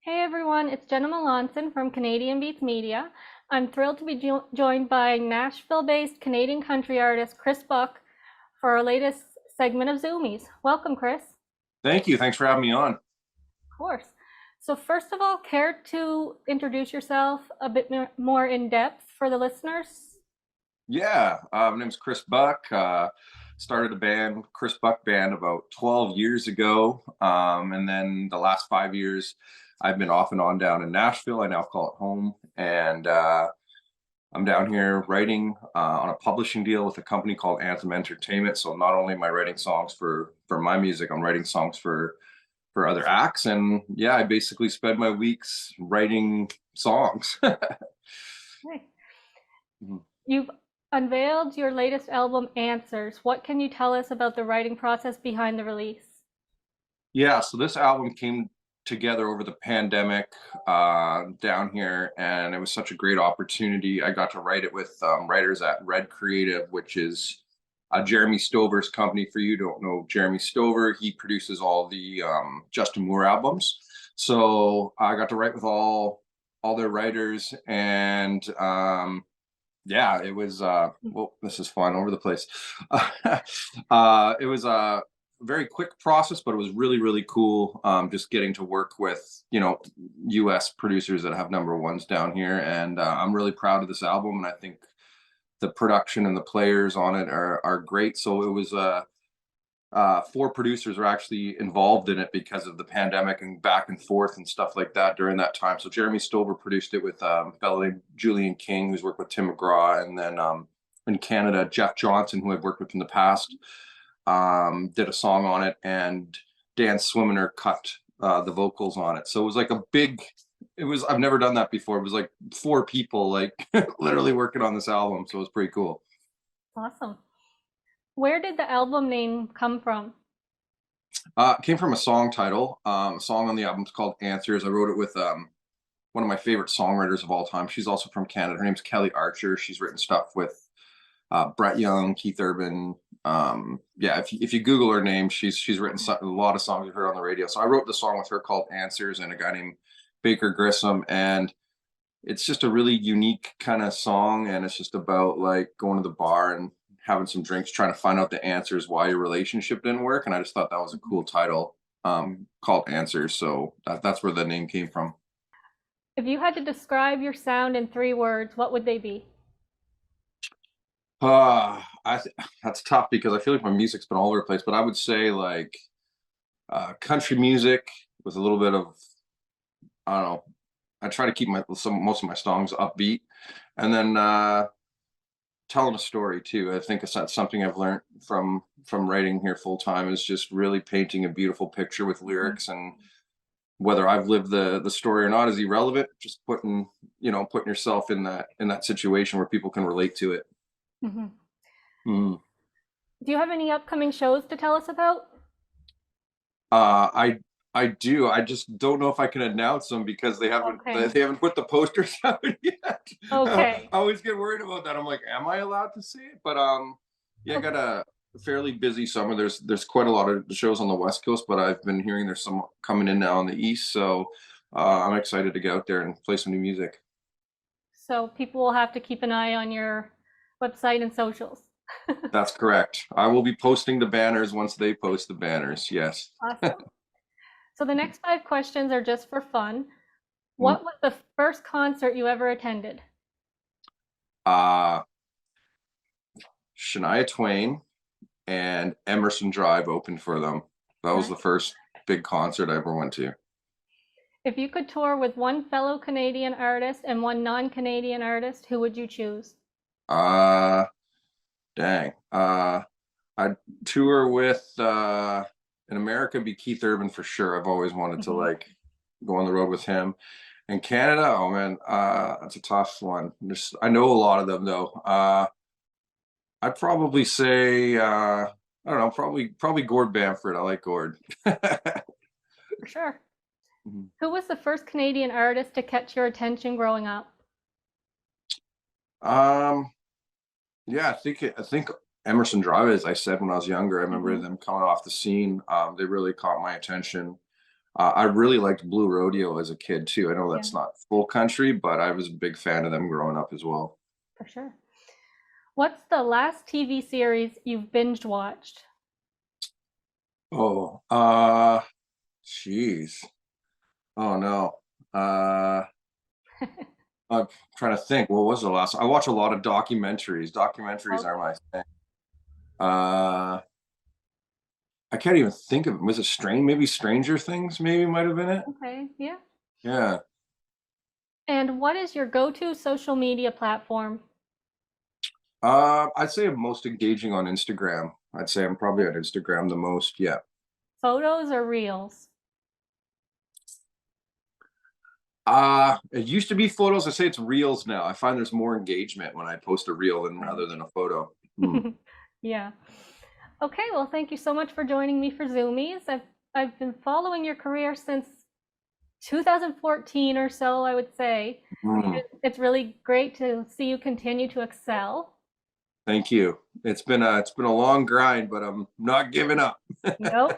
Hey everyone, it's Jenna Melanson from Canadian Beats Media. I'm thrilled to be joined by Nashville-based Canadian country artist Chris Buck for our latest segment of Zoomies. Welcome, Chris. Thank you. Thanks for having me on. Of course. So first of all, care to introduce yourself a bit more in depth for the listeners? Yeah, my name's Chris Buck. Started a band, Chris Buck Band, about 12 years ago. And then the last 5 years, I've been off and on down in Nashville. I now call it home. And I'm down here writing on a publishing deal with a company called Anthem Entertainment. So not only am I writing songs for my music, I'm writing songs for other acts. And yeah, I basically spend my weeks writing songs. Hey. You've unveiled your latest album, Answers. What can you tell us about the writing process behind the release? Yeah, so this album came together over the pandemic down here, and it was such a great opportunity. I got to write it with writers at Red Creative, which is Jeremy Stover's company. For you who don't know Jeremy Stover, he produces all the Justin Moore albums. So I got to write with all their writers, and yeah, it was well, this is fun over the place. It was a very quick process, but it was really, really cool. Just getting to work with, US producers that have number ones down here. And I'm really proud of this album. And I think the production and the players on it are great. So it was four producers were actually involved in it because of the pandemic and back and forth and stuff like that during that time. So Jeremy Stover produced it with a fellow named Julian King, who's worked with Tim McGraw, and then in Canada, Jeff Johnson, who I've worked with in the past, did a song on it, and Dan Swimmer cut the vocals on it. So it was like a big. It was. I've never done that before. It was like four people, like literally working on this album. So it was pretty cool. Awesome. Where did the album name come from? It came from a song title. A song on the album is called Answers. I wrote it with one of my favorite songwriters of all time. She's also from Canada. Her name's Kelly Archer. She's written stuff with Brett Young, Keith Urban. Yeah, if you Google her name, she's written a lot of songs you've heard on the radio. So I wrote the song with her called Answers, and a guy named Baker Grissom. And it's just a really unique kind of song, and it's just about like going to the bar and having some drinks, trying to find out the answers why your relationship didn't work. And I just thought that was a cool title, called Answers. So that's where the name came from. If you had to describe your sound in 3 words, what would they be? That's tough because I feel like my music's been all over the place, but I would say like country music with a little bit of, I don't know. I try to keep most of my songs upbeat, and then telling a story too. I think that's something I've learned from writing here full time, is just really painting a beautiful picture with Mhm. lyrics. And whether I've lived the story or not is irrelevant. Just putting yourself in that situation where people can relate to it. Mhm. Mm. Do you have any upcoming shows to tell us about? Uh, I I do. I just don't know if I can announce them because Okay. they haven't put the posters out yet. I Okay. always get worried about that. I'm like, am I allowed to see it? But yeah, I got Okay. a fairly busy summer. There's quite a lot of shows on the West Coast, but I've been hearing there's some coming in now on the East. So I'm excited to get out there and play some new music. So people will have to keep an eye on your website and socials. That's correct. I will be posting the banners once they post the banners. Yes. Awesome. So the next 5 questions are just for fun. Mm. What was the first concert you ever attended? Uh, Shania Twain and Emerson Drive opened for them. That was the Nice. first big concert I ever went to. If you could tour with one fellow Canadian artist and one non-Canadian artist, who would you choose? Uh Dang. I'd tour with in America be Keith Urban for sure. I've always wanted to Mhm. like go on the road with him. In Canada, oh man, that's a tough one. I know a lot of them though. I'd probably say I don't know, probably Gord Bamford. I like Gord. For sure. Mhm. Who was the first Canadian artist to catch your attention growing up? Um Yeah, I think Emerson Drive, as I said when I was younger, I remember Mhm. them coming off the scene. They really caught my attention. I really liked Blue Rodeo as a kid too. I know Yeah, that's not full country, but I was a big fan of them growing up as well. for sure. What's the last TV series you've binge watched? Oh, jeez. Oh no. Uh, I'm trying to think. What was the last? I watch a lot of documentaries. Documentaries are Okay. my thing. Uh, I can't even think of it. Was it Strange? Maybe Stranger Things. Maybe might have been it. Okay, yeah. Yeah. And what is your go-to social media platform? I'd say I'm most engaging on Instagram. I'd say I'm probably on Instagram the most. Yeah. Photos or reels? It used to be photos. I say it's reels now. I find there's more engagement when I post a reel than Right. rather than a photo. Hmm. Yeah. Okay, well, thank you so much for joining me for Zoomies. I've been following your career since 2014 or so, I would say. Hmm. It's really great to see you continue to excel. Thank you. It's been a long grind, but I'm not giving up. Nope.